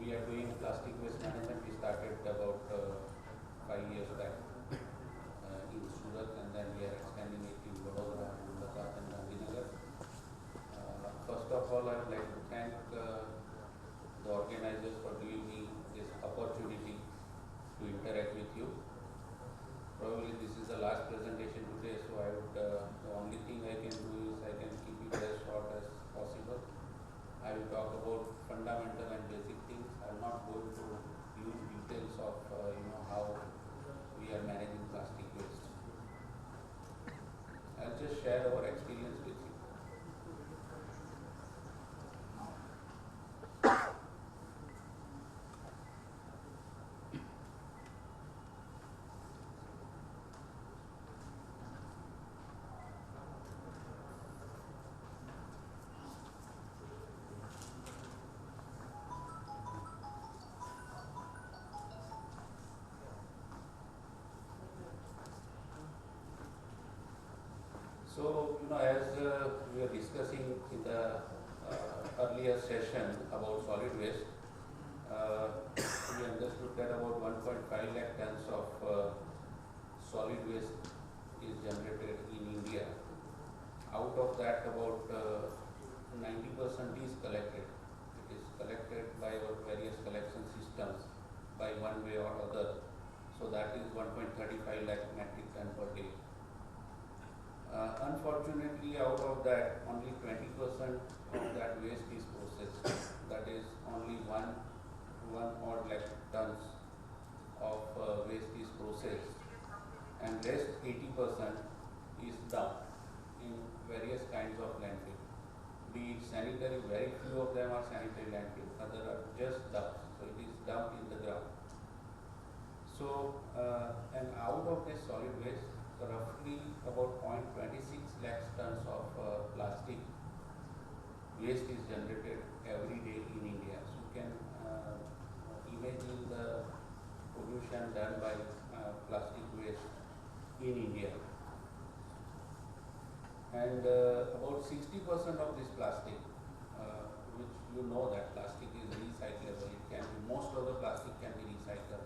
we are doing plastic waste management. We started about 5 years back in Surat, and then we are extending it in Vadodara, Ahmedabad, and Gandhinagar. First of all, I would like to thank the organizers for giving me this opportunity to interact with you. Probably this is the last presentation today, so I would, the only thing I can do is I can keep it as short as possible. I will talk about fundamental and basic things. I am not going to huge details of how we are managing plastic waste. I'll just share our experience with you. So, as we were discussing in the earlier session about solid waste, we understood that about 1.5 lakh tons of solid waste is generated in India. Out of that, about 90% is collected. It is collected by our various collection systems by one way or other. So that is 1.35 lakh metric ton per day. Unfortunately, out of that, only 20% of that waste is processed. That is only one odd lakh tons of waste is processed, and rest 80% is dumped in various kinds of landfill. Be it sanitary, very few of them are sanitary landfill, other are just dumps. So it is dumped in the ground. So, and out of this solid waste, roughly about 0.26 lakhs tons of plastic waste is generated every day in India. So you can imagine the pollution done by plastic waste in India. And about 60% of this plastic, which you know that plastic is recyclable, it can be, most of the plastic can be recycled,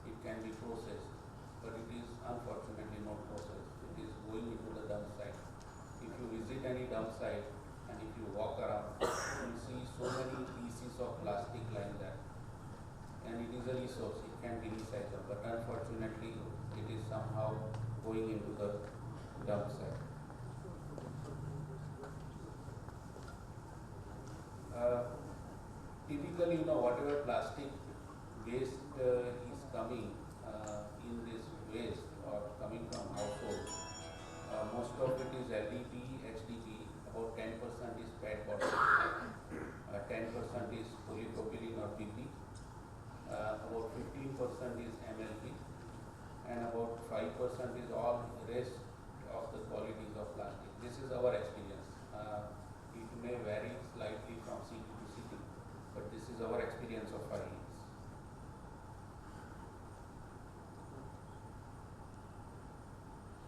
it can be processed, but it is unfortunately not processed. It is going into the dump site. If you visit any dump site and if you walk around, you see so many pieces of plastic like that. And it is a resource, it can be recycled, but unfortunately it is somehow going into the dump site. Typically, whatever plastic waste is coming in this waste or coming from households, most of it is LDPE, HDPE, about 10% is PET bottles, 10% is polypropylene or PP, about 15% is MLP, and about 5% is all rest of the qualities of plastic. This is our experience. It may vary slightly from city to city, but this is our experience of 5 years.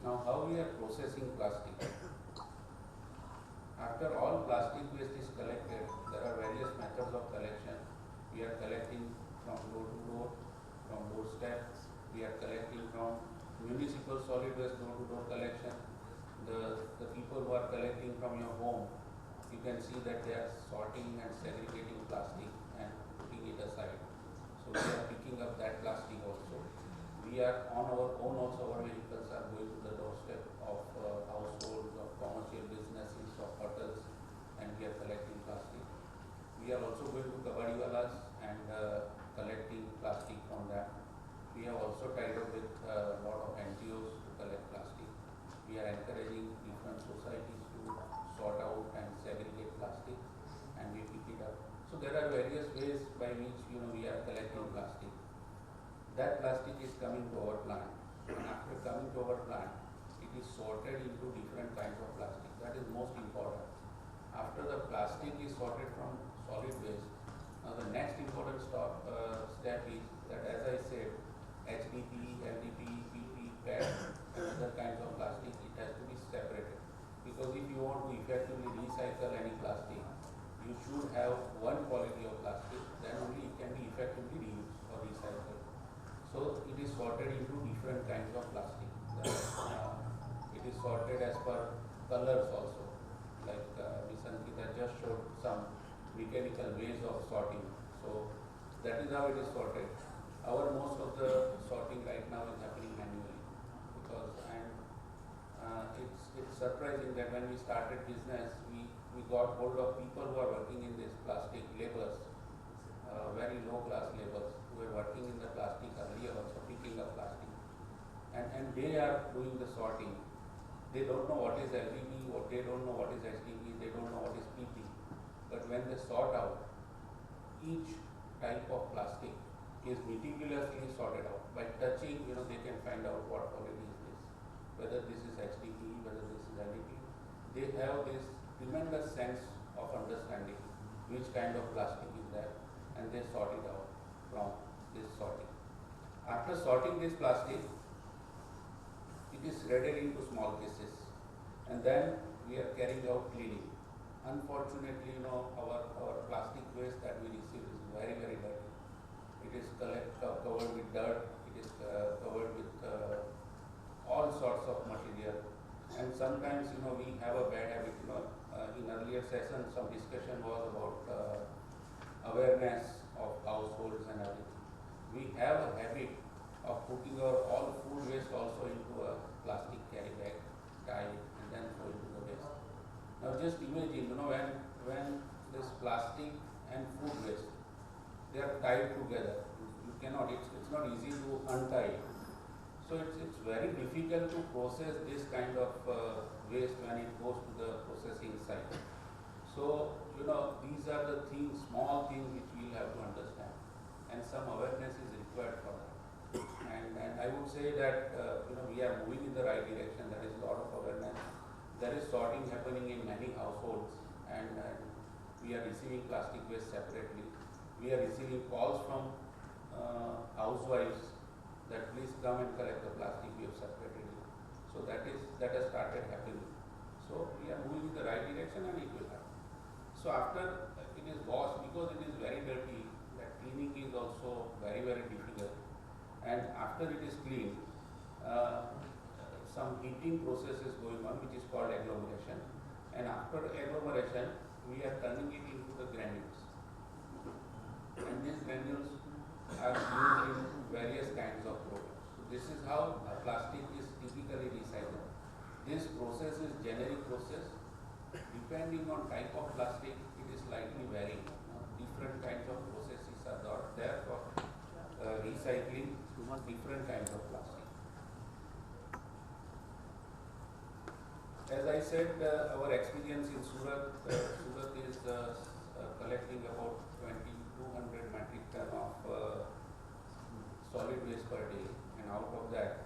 Now, how we are processing plastic? After all plastic waste is collected, there are various methods of collection. We are collecting from door to door, from doorstep. We are collecting from municipal solid waste door-to-door collection. The people who are collecting from your home, you can see that they are sorting and segregating plastic and putting it aside. So we are picking up that plastic also. We are on our own also, our vehicles are going to the doorstep of households, of commercial businesses, of hotels, and we are collecting plastic. We are also going to kabadiwalas and collecting plastic from them. We have also tied up with a lot of NGOs to collect plastic. We are encouraging different societies to sort out and segregate plastic, and we pick it up. So there are various ways by which we are collecting plastic. That plastic is coming to our plant, and after coming to our plant, it is sorted into different kinds of plastic. That is most important. After the plastic is sorted from solid waste, now the next important step is that, as I said, HDPE, LDPE, PP, PET, and other kinds of plastic, it has to be separated. Because if you want to effectively recycle any plastic, you should have one quality of plastic, then only it can be mechanical ways of sorting. So that is how it is sorted. Our most of the sorting right now is happening manually because it's surprising that when we started business, we got hold of people who are working in this plastic laborers, very low class laborers who were working in the plastic earlier also picking up plastic, and they are doing the sorting. They don't know what is LDB, they don't know what is HDB, they don't know what is PP. But when they sort out, each type of plastic is meticulously sorted out. By touching, they can find out what quality is this, whether this is HDP, whether this is LDP. They have this tremendous sense of understanding which kind of plastic is there, and they sort it out from this sorting. After sorting this plastic, it is shredded into small pieces, and then we are carrying out cleaning. Unfortunately, our plastic waste that we receive is very, very dirty. It is covered with dirt, it is covered with all sorts of material, and sometimes, we have a bad habit, in earlier sessions some discussion was about awareness of households and everything. We have a habit of putting our all food waste also into a plastic carry bag, tie it, and then throw into the waste. Now just imagine, when this plastic and food waste, they are tied together. You cannot, it's not easy to untie it. So it's very difficult to process this kind of waste when it goes to the processing site. So, these are the things, small things which we have to understand, and some awareness is required for that. And I would say that we are moving in the right direction. There is a lot of awareness. There is sorting happening in many households, and we are receiving plastic waste separately. We are receiving calls from housewives that please come and collect the plastic, we have separated it. So that has started happening. So we are moving in the right direction, and it will happen. So after it is washed, because it is very dirty, that cleaning is also very, very difficult. And after it is cleaned, some heating process is going on, which is called agglomeration. And after agglomeration, we are turning it into the granules. And these granules are used in various kinds of products. So this is how plastic is typically recycled. This process is generic process. Depending on type of plastic, it is slightly varying. Different kinds of processes are there for recycling different kinds of plastic. As I said, our experience in Surat, Surat is collecting about 2,200 metric ton of solid waste per day, and out of that,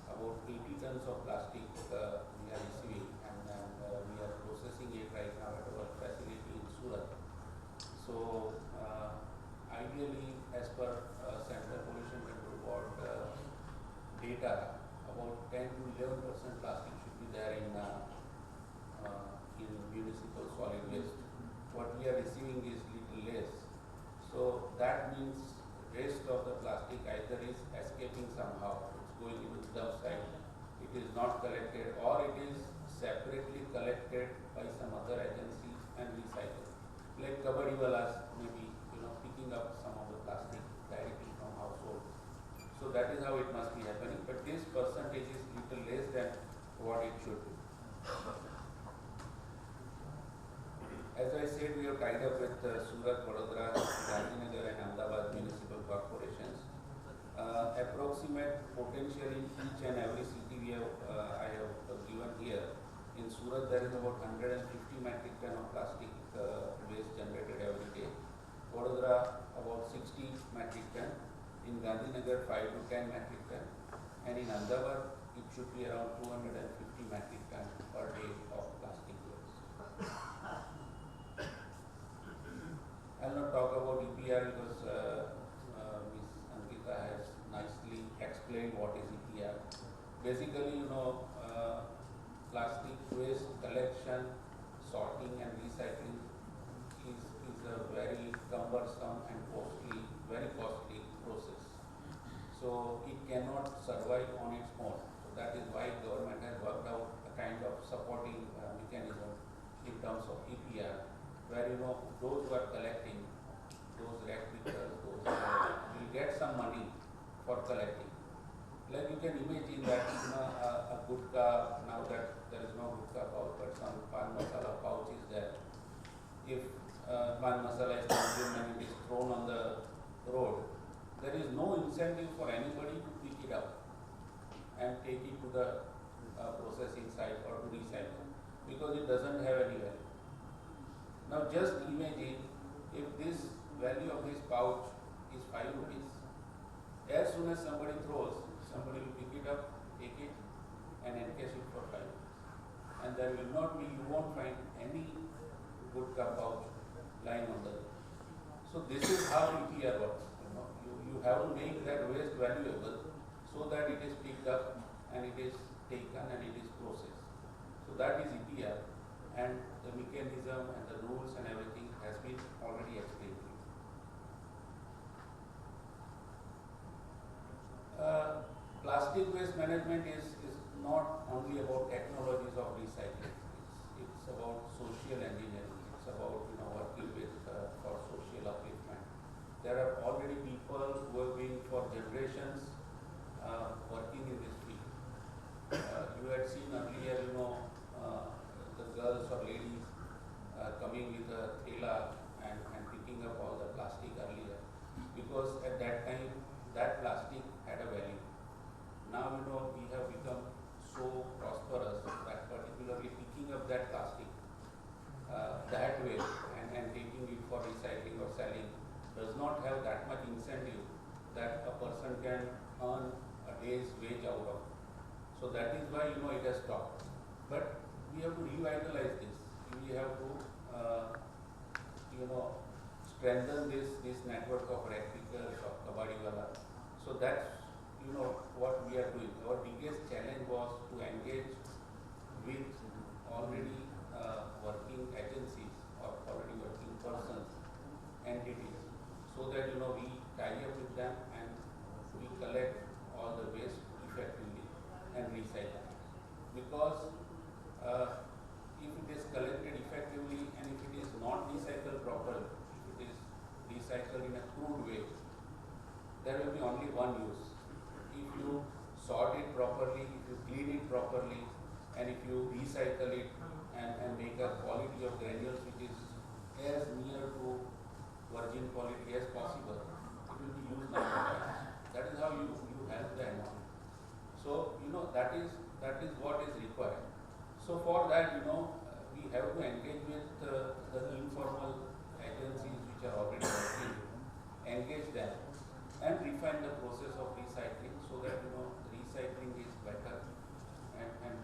about 80 tons of plastic we are receiving, and we are processing it right now at our facility in Surat. So, ideally, as per Central Pollution Control Board data, about 10 to 11% plastic should be there in municipal solid waste. What we are receiving is little less. So that means rest of the plastic either is escaping somehow, it's going into the dump site, it is not collected, or it is separately collected by some other agency and recycled. Like kabadiwalas maybe picking up some of the plastic directly from households. So that is how it must be happening, but this percentage is little less than what it should be. As I said, we have tied up with Surat, Vadodara, Gandhinagar and Ahmedabad municipal corporations. Approximate potential in each and every city we have, I have given here. In Surat, there is about 150 metric ton of plastic waste generated every day. Vadodara, about 60 metric ton. In Gandhinagar, 5 to 10 metric ton. And in Ahmedabad, it should be around 250 metric ton per day of plastic waste. I will not talk about EPR because Ms. Ankita has nicely explained what is EPR. Basically, plastic waste collection, sorting and recycling is a very cumbersome and very costly process. So it cannot survive on its own. So that is why government has worked out a kind of supporting mechanism in terms of EPR. where those who are collecting, those rag pickers, those will get some money for collecting. Like you can imagine that a gutka, now that there is no gutka pouch, but some pan masala pouch is there. If pan masala is consumed and it is thrown on the road, there is no incentive for anybody to pick it up and take it to the processing site or to recycle, because it doesn't have any value. Now just imagine if this value of this pouch is 5 rupees. As soon as somebody throws, somebody will pick it up, take it and encash it for 5 rupees. And there will not be, you won't find any gutka pouch lying on the road. So this is how EPR works. You have to make that waste valuable so that it is picked up and it is taken and it is processed. So that is EPR, and the mechanism and the rules and everything has been already explained to you. Plastic waste management is not only about technologies of recycling. It's about social engineering. It's about working with for social upliftment. There are already people who have been for generations working in this field. You had seen earlier, the girls or ladies coming with a thela and picking up all the plastic earlier, because at that time that plastic had a value. Now we have become so prosperous that particularly picking up that plastic that way and taking it for recycling or selling does not have that much incentive that a person can earn a day's wage out of. So that is why it has stopped. But we have to revitalize this. We have to strengthen this network of rag pickers, of kabadiwala. So that's what we are doing. Our biggest challenge was to engage with already working agencies or already working persons, entities, so that we tie up with them and we collect all the waste effectively and recycle it. Because if it is collected effectively and if it is not recycled properly, if it is recycled in a crude way, there will be only one use. If you sort it properly, if you clean it properly, and if you recycle it and make a quality of granules which is as near to virgin quality as possible, it will be used number of times. That is how you help the environment. So that is what is required. So for that we have to engage with the informal agencies which are already working, engage them and refine the process of recycling so that recycling is better and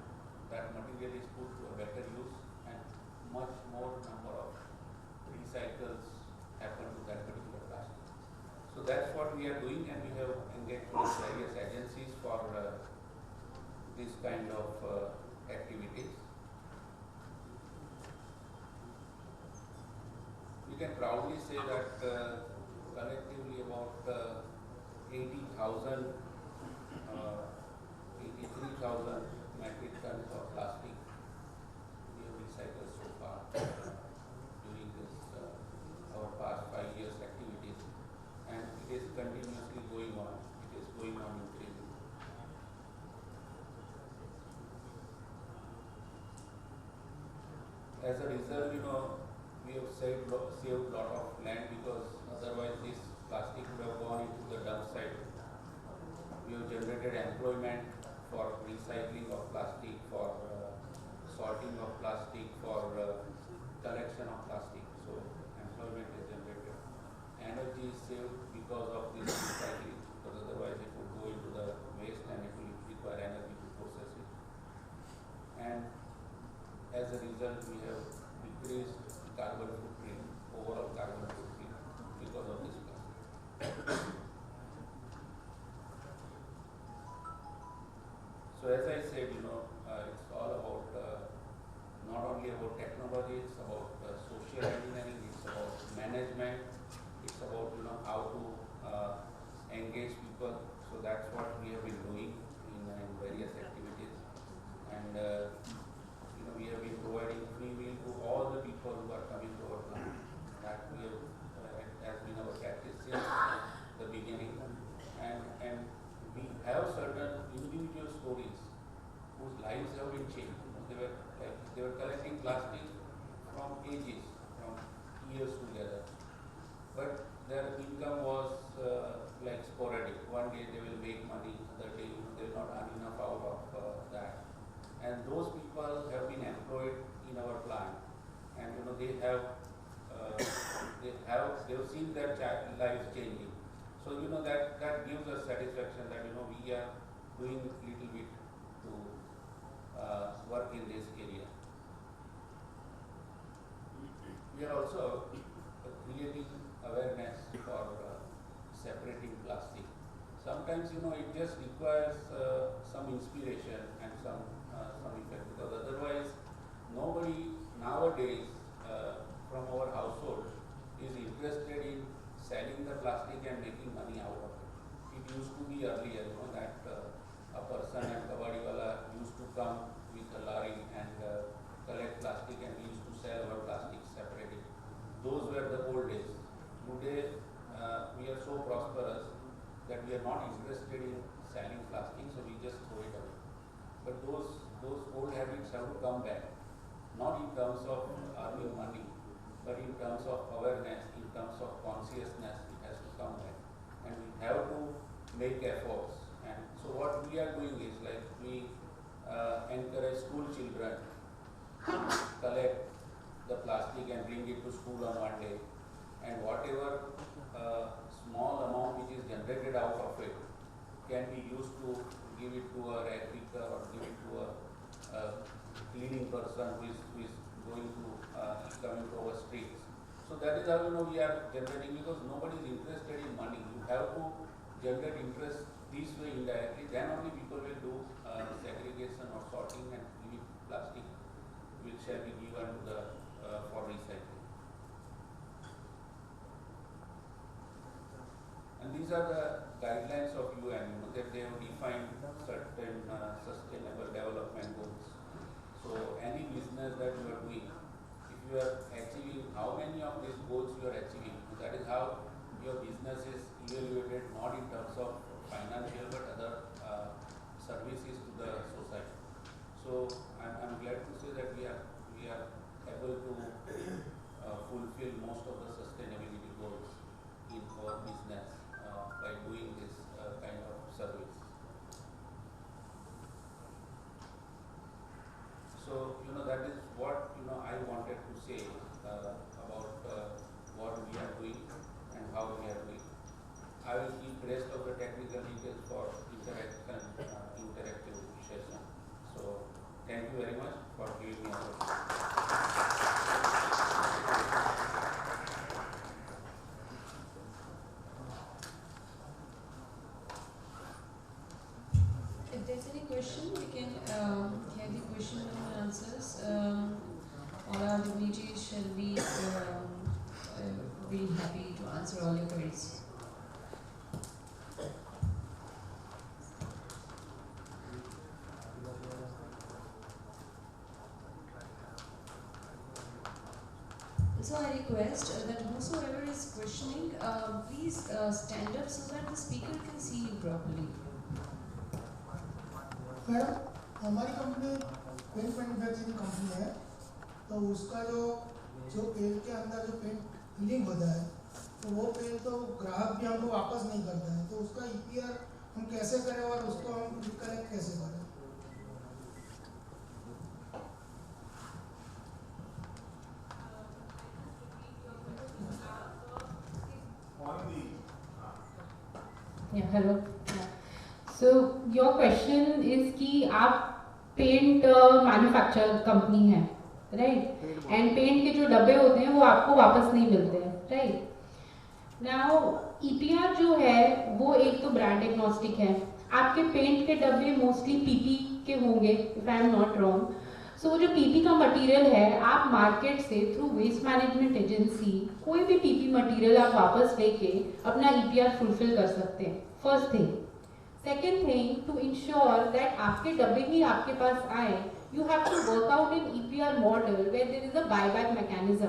that material is put to a better use and much more number of recycles happen to that particular plastic. So that's what we are doing, and we have engaged with various agencies for this kind of activities. We can proudly say that collectively about 80,000, 83,000 metric tons of plastic we have recycled so far during this our past 5 years activities, and it is continuously going on. It is going on increasing. As a result, we have saved lot of land, because otherwise this plastic would have gone into the dump site. We have generated employment for recycling of plastic, for sorting of plastic, for collection of plastic. So employment is generated. Energy is saved because of this recycling, because otherwise it would go into the waste and it will require energy to process it. And as a result, we have decreased carbon footprint, overall carbon footprint, because of this plastic. So as I said, it's all about not only about technology, it's about social they've seen their child lives changing. So that gives us satisfaction that we are doing little bit to work in this area. We are also creating awareness for separating plastic. Sometimes it just requires some inspiration and some effect, because otherwise nobody nowadays from our household is interested in selling the plastic and making money out of it. It used to be earlier, that a person at Kabadiwala used to come with a lorry and collect plastic, and we used to sell our plastic separately. Those were the old days. Today we are so prosperous that we are not interested in selling plastic, so we just throw it away. But those old habits have to come back, not in terms of earning money, but in terms of awareness, in terms of consciousness. It has to come back, and we have to make efforts. And so what we are doing is, like, we encourage school children to collect the plastic and bring it to school on one day, and whatever small amount which is generated out of it can be used to give it to a rag picker or give it to a cleaning person who is going to coming to our streets. So that is how we are generating, because nobody is interested in money. You have to generate interest this way indirectly. Then only people will do segregation or sorting and give it plastic, which shall be given to the for recycling. And these are the guidelines of UN, that they have defined certain sustainable development goals. So any business that you are doing, if you are achieving how many of these goals you are achieving, that is how your business is evaluated, not in terms of financial but other services to the society. So I'm glad to say that we are able to fulfill most of the sustainability goals in our business by doing this kind of service. So that is what I wanted to say about what we are doing and how we are doing. I will keep rest of the technical details for interactive session. So thank you very much for giving me opportunity. If there's any question, we can hear the question and answers. All our dignitaries shall be very happy to answer all your queries. So I request that whosoever is questioning, please stand up so that the speaker can see you properly. Madam, हमारी company paint manufacturing company है, तो उसका जो pen के अंदर जो paint filling होता है, तो वो पेन तो ग्राहक भी हमको वापस नहीं करता है, तो उसका ईपीआर हम कैसे करें और उसको हम रिकलेक्ट कैसे करें? Yeah, hello. So your question is कि आप पेंट मैन्युफैक्चर कंपनी है, राइट? एंड पेंट के जो डब्बे होते हैं वो आपको वापस नहीं मिलते हैं, राइट? नाउ ईपीआर जो है वो एक तो ब्रांड एग्नोस्टिक है. आपके पेंट के डब्बे मोस्टली पीपी के होंगे, if I am not wrong. So वो जो पीपी का मटेरियल है, आप मार्केट से थ्रू वेस्ट मैनेजमेंट एजेंसी कोई भी पीपी मटेरियल आप वापस लेके अपना ईपीआर फुलफिल कर सकते हैं. First thing. Second thing, to ensure that आपके डब्बे ही आपके पास आए, you have to work out in EPR model where there is a buyback mechanism.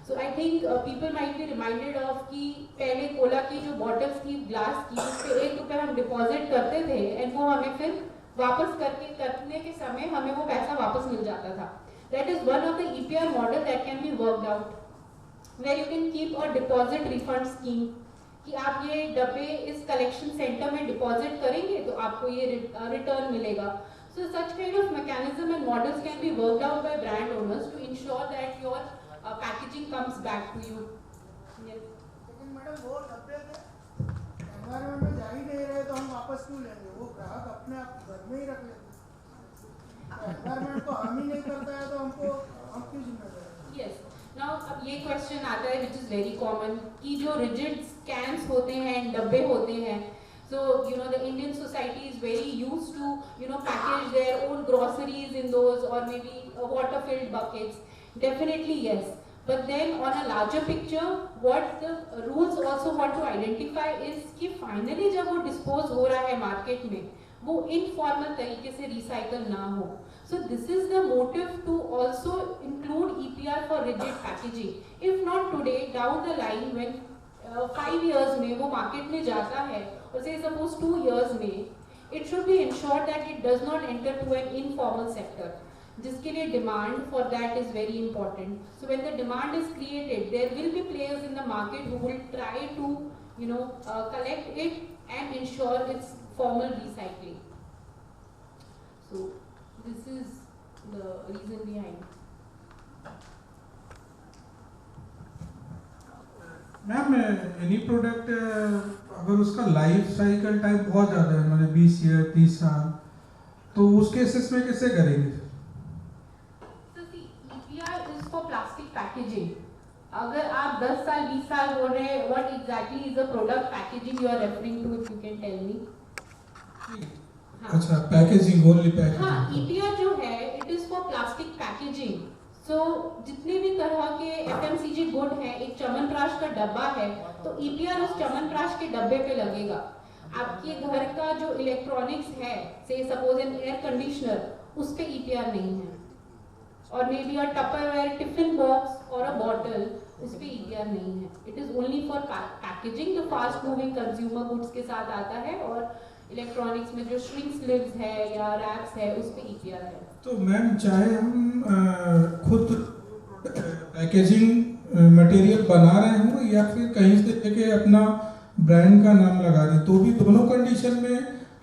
So I think people might be reminded of कि पहले कोला की जो बॉटल्स थी ग्लास की, उस पर ₹1 हम डिपॉजिट करते थे एंड वो हमें फिर वापस करने के समय हमें वो पैसा वापस मिल जाता था. That is one of the EPR model that can be worked out, where you can keep a deposit refund scheme कि आप ये डब्बे इस कलेक्शन सेंटर में डिपॉजिट करेंगे तो आपको ये रिटर्न मिलेगा. So such kind of mechanism and models can be worked out by brand owners to ensure that your packaging comes back to you. लेकिन मैडम वो डब्बे एनवायरमेंट में जा ही नहीं रहे तो हम वापस क्यों लेंगे? वो ग्राहक अपने आप घर में ही रख लेते। एनवायरमेंट को हार्म ही नहीं करता है तो हम क्यों जिम्मेदार हैं? यस, नाउ अब ये क्वेश्चन आता है विच इज वेरी कॉमन कि जो रिजिड कैंस होते हैं, डब्बे होते हैं, so you know the Indian society is very used to package their own groceries in those, or maybe water filled buckets. Definitely yes, but then on a larger picture what the rules also want to identify is कि finally जब वो dispose हो रहा है market में वो informal तरीके से recycle ना हो. So this is the motive to also include EPR for rigid packaging. If not today, down the line when 5 years में वो market में जाता है, or say suppose 2 years में, it should be ensured that it does not enter to an informal sector, जिसके लिए demand for that is very important. So when the demand is created, there will be players in the market who will try to collect it and ensure its formal recycling. So this is the reason behind. Ma'am any product अगर उसका life cycle time बहुत ज़्यादा है, मतलब 20 year 30 साल, तो उस cases में कैसे करेंगे? So see, EPR is for plastic packaging. अगर आप 10 साल 20 साल बोल रहे हैं, what exactly is the product packaging you are referring to, if you can tell me? अच्छा, पैकेजिंग, ओनली पैकेजिंग. हाँ, EPR जो है it is for plastic packaging. So जितने भी तरह के FMCG गुड है, एक च्यवनप्राश का डब्बा है तो EPR उस च्यवनप्राश के डब्बे पे लगेगा. आपके घर का जो इलेक्ट्रॉनिक्स है, से सपोज एन एयर कंडीशनर, उस पे EPR नहीं है, और may be a Tupperware tiffin box और अ बॉटल, उस पे EPR नहीं है. It is only for packaging जो फास्ट मूविंग कंज्यूमर गुड्स के साथ आता है, और इलेक्ट्रॉनिक्स में जो श्रिंक स्लीव्स है या रैप्स है उस पे EPR है. तो मैम चाहे हम खुद पैकेजिंग मटेरियल बना रहे हों या फिर कहीं से लेके अपना ब्रांड का नाम लगा दें, तो भी दोनों कंडीशन में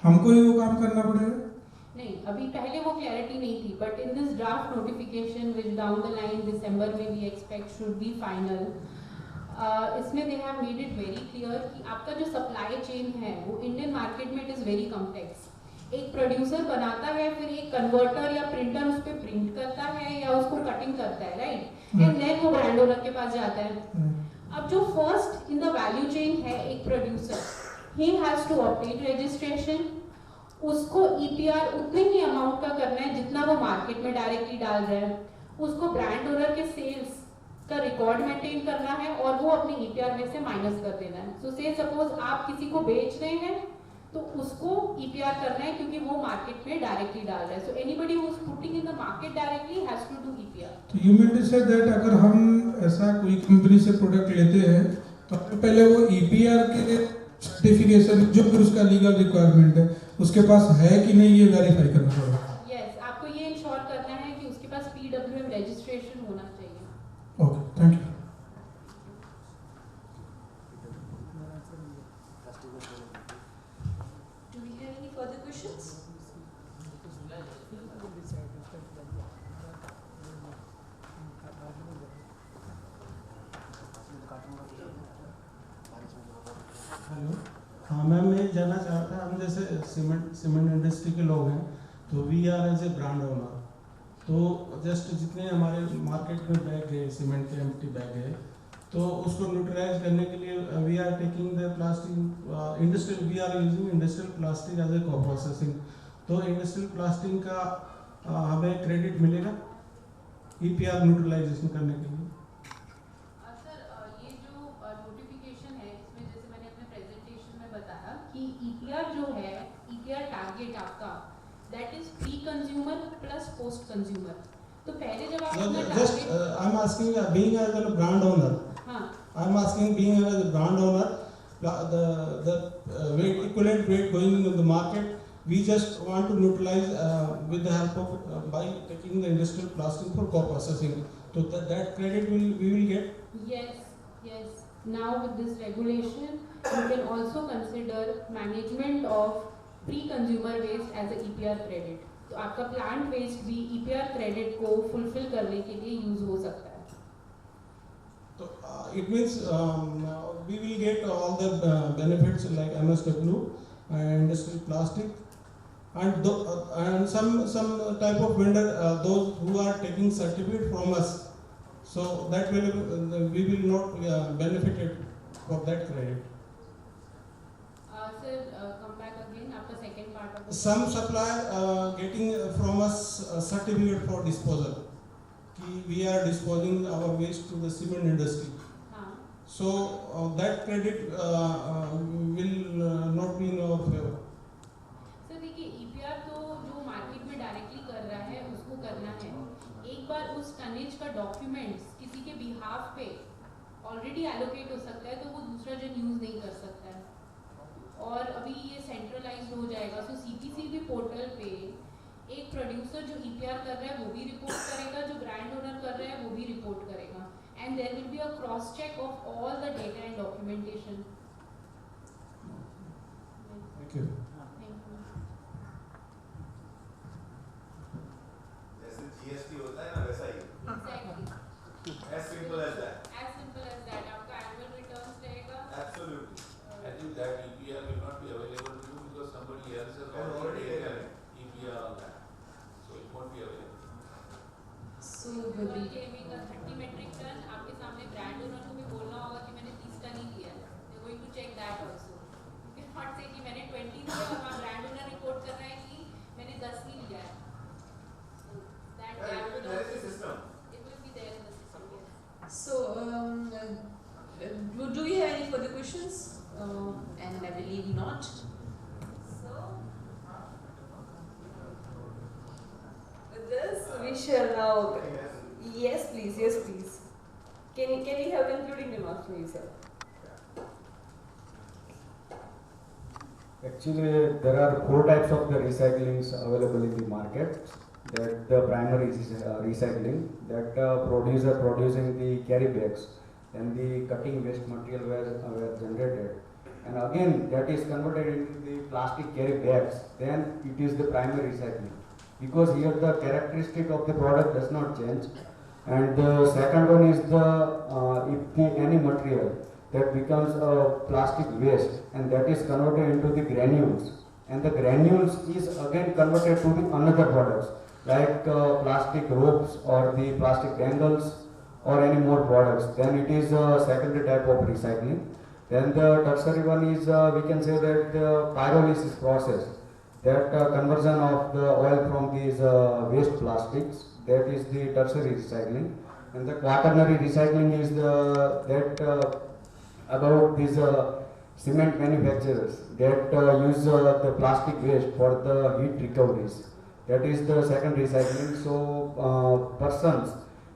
हमको ही वो काम करना पड़ेगा? नहीं, अभी पहले वो क्लैरिटी नहीं थी, but in this draft notification which down the line दिसंबर में we expect should be final, इसमें they have made it very clear कि आपका जो सप्लाई चेन है वो इंडियन मार्केट में इट इज़ वेरी कॉम्प्लेक्स. एक प्रोड्यूसर बनाता है, फिर एक कन्वर्टर या प्रिंटर उस पर प्रिंट करता है या उसको कटिंग करता है, राइट, एंड देन वो ब्रांड ओनर के पास जाता है. अब जो first in the value chain है एक producer, he has to obtain registration, उसको EPR उतने ही अमाउंट का करना है जितना वो मार्केट में डायरेक्टली डाल रहे हैं, उसको ब्रांड ओनर के सेल्स का रिकॉर्ड मेंटेन करना है और वो अपने EPR में से माइनस कर देना है. सो से सपोज आप किसी को बेच रहे हैं तो उसको EPR करना है क्योंकि वो मार्केट में डायरेक्टली डाल रहा है. So anybody who is putting in the market directly has to do EPR. तो you mean to say that अगर हम ऐसा कोई कंपनी से प्रोडक्ट लेते हैं तो पहले वो EPR के सर्टिफिकेशन जो फिर उसका लीगल रिक्वायरमेंट है उसके पास है कि नहीं, ये वेरीफाई करना पड़ेगा? यस, आपको ये इंश्योर करना है कि उसके पास PWM रजिस्ट्रेशन होना चाहिए. Okay, thank you. Do we have any further questions? Hello, हाँ मैम, मैं जानना चाहता था, हम जैसे सीमेंट इंडस्ट्री के लोग हैं तो we are as a brand owner, तो जस्ट जितने हमारे मार्केट में बैग है, सीमेंट के एम्प्टी बैग है, तो उसको न्यूट्रलाइज करने के लिए we are taking the plastic industrial, we are using industrial plastic as a co processing. तो इंडस्ट्रियल प्लास्टिक का हमें क्रेडिट मिलेगा EPR न्यूट्रलाइजेशन करने के लिए? सर, ये जो नोटिफिकेशन है इसमें जैसे मैंने अपने प्रेजेंटेशन में बताया कि EPR जो है, EPR टारगेट आपका that is pre consumer plus post consumer. तो पहले जब आप अपना Just I'm asking, being as a brand owner, हाँ, I'm asking, being as a brand owner, the weight, equivalent weight going into the market, we just want to neutralize with the help of by taking the industrial plastic for co-processing. So that credit we will get. yes. Now with this regulation, you can also consider management of pre-consumer waste as a EPR credit. तो आपका plant waste भी EPR credit को fulfil करने के लिए use हो सकता है. तो it means we will get all the benefits like MSW and industrial plastic, and and some type of vendor, those who are taking certificate from us, so that will we will not benefited for that credit. Sir, come back again after second part of the Some supplier getting from us a certificate for disposal. We are disposing our waste to the cement industry. हाँ. So that credit will not be in our favor. Sir देखिए EPR तो जो market में directly कर रहा है उसको करना है. एक बार उस टनेज का डॉक्यूमेंट्स किसी के बिहाफ पे ऑलरेडी एलोकेट हो सकता है तो वो दूसरा जन यूज नहीं कर सकता है. और अभी ये सेंट्रलाइज्ड हो जाएगा. सो CPCB पोर्टल पे एक प्रोड्यूसर जो EPR कर रहा है वो भी रिपोर्ट करेगा, जो ब्रांड ओनर कर रहा है वो भी रिपोर्ट करेगा, and there will be a cross check of all the data and documentation. Thank you. जैसे GST होता है ना वैसा ही. Exactly. As simple as that. As simple as that. आपका annual returns रहेगा. Absolutely. I think that EPR will not be available to you because somebody else has Has already taken taken EPR on that. So it won't be available. So You with are the claiming a 30 metric ton. आपके सामने brand owner को भी बोलना होगा कि मैंने 30 ton ही लिया है. They are going to check that also. You cannot say कि मैंने 20 लिया और वहाँ ब्रांड ओनर रिपोर्ट कर रहा है कि मैंने 10 ही लिया है. So that Yeah, gap will there is a also- system. it will be there in the system. Yes. so do you have any further questions? And I believe not. So with this we shall now. Yes, please. Yes, please. Can you have concluding remarks from you, sir? Actually, there are 4 types of the recyclings available in the market. That the primary is recycling, that producer producing the carry bags, and the cutting waste material were generated, and again that is converted into the plastic carry bags. Then it is the primary recycling, because here the characteristic of the product does not change. And the second one is the if the any material that becomes a plastic waste, and that is converted into the granules, and the granules is again converted to the another products like plastic ropes or the plastic dangles or any more products. Then it is a secondary type of recycling. Then the tertiary one is we can say that the pyrolysis process, that conversion of the oil from these waste plastics, that is the tertiary recycling. And the quaternary recycling is that about these cement manufacturers that use the plastic waste for the heat recoveries. That is the second recycling. So persons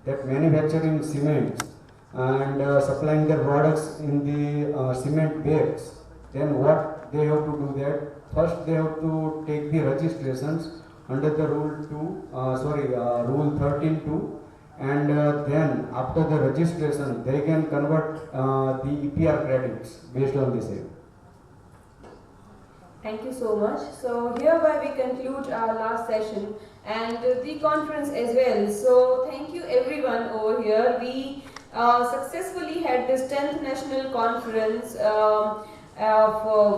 that manufacturing cements and supplying their products in the cement bags, then what they have to do that first they have to take the registrations under the rule 13(2), and then after the registration they can convert the EPR credits based on the same. Thank you so much. So hereby we conclude our last session and the conference as well. So thank you everyone over here. We successfully had this 10th National Conference of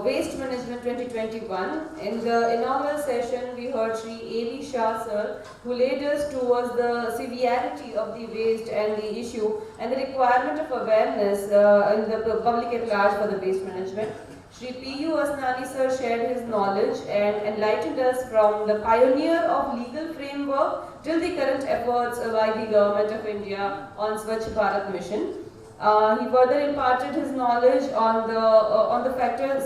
Waste Management 2021. In the inaugural session we heard Shri A.V. Shah sir, who led us towards the severity of the waste and the issue and the requirement of awareness in the public at large for the waste management. Shri P.U. Asnani sir shared his knowledge and enlightened us from the pioneer of legal framework till the current efforts by the Government of India on Swachh Bharat mission. He further imparted his knowledge on the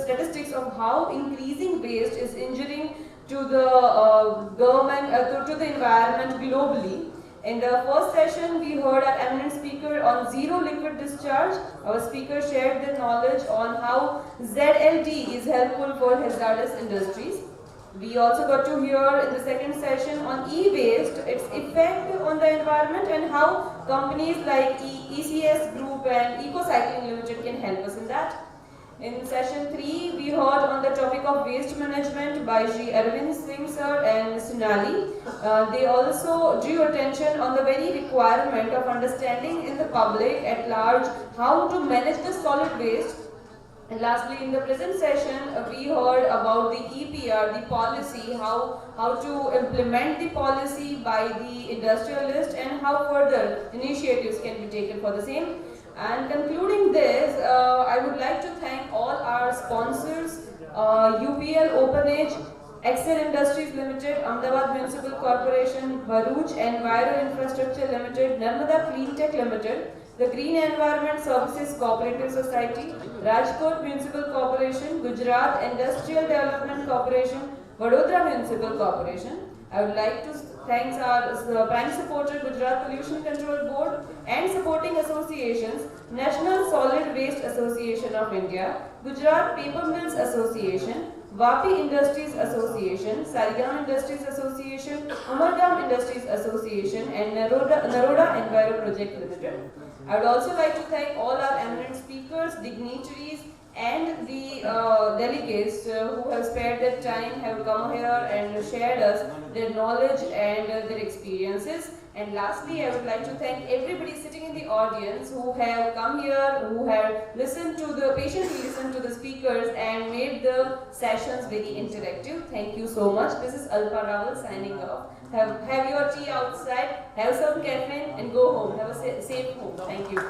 statistics of how increasing waste is injuring to the government to the environment globally. In the first session, we heard our eminent speaker on zero liquid discharge. Our speaker shared their knowledge on how ZLD is helpful for hazardous industries. We also got to hear in the second session on e-waste, its effect on the environment, and how companies like ECS Group and EcoCycling Limited can help us in that. In session 3, we heard on the topic of waste management by Shri Arvind Singh sir and Sunali. They also drew attention on the very requirement of understanding in the public at large how to manage the solid waste. And lastly, in the present session, we heard about the EPR, the policy, how to implement the policy by the industrialist and how further initiatives can be taken for the same. And concluding this, I would like to thank all our sponsors, UPL OpenAge, Excel Industries Limited, Ahmedabad Municipal Corporation, Bharuch Enviro Infrastructure Limited, Narmada Clean Tech Limited, the Green Environment Services Cooperative Society, Rajkot Municipal Corporation, Gujarat Industrial Development Corporation, Vadodara Municipal Corporation. I would like to thank our prime supporter Gujarat Pollution Control Board and supporting associations, National Solid Waste Association of India, Gujarat Paper Mills Association, Vapi Industries Association, Sarigam Industries Association, Amargam Industries Association and Naroda Enviro Project Limited. I would also like to thank all our eminent speakers, dignitaries and the delegates who have spared their time, have come here and shared us their knowledge and their experiences. And lastly, I would like to thank everybody sitting in the audience who have come here, who have patiently listened to the speakers and made the sessions very interactive. Thank you so much. This is Alpa Rawal signing off. Have your tea outside, have some caffeine and go home. Have a safe home. Thank you.